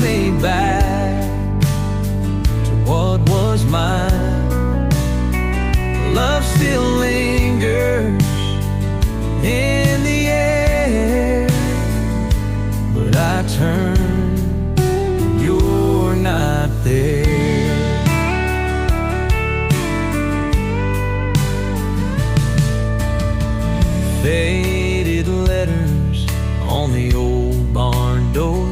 me back to what was mine. Love still lingers in the air, but I turn when you're not there. Faded letters on the old barn door,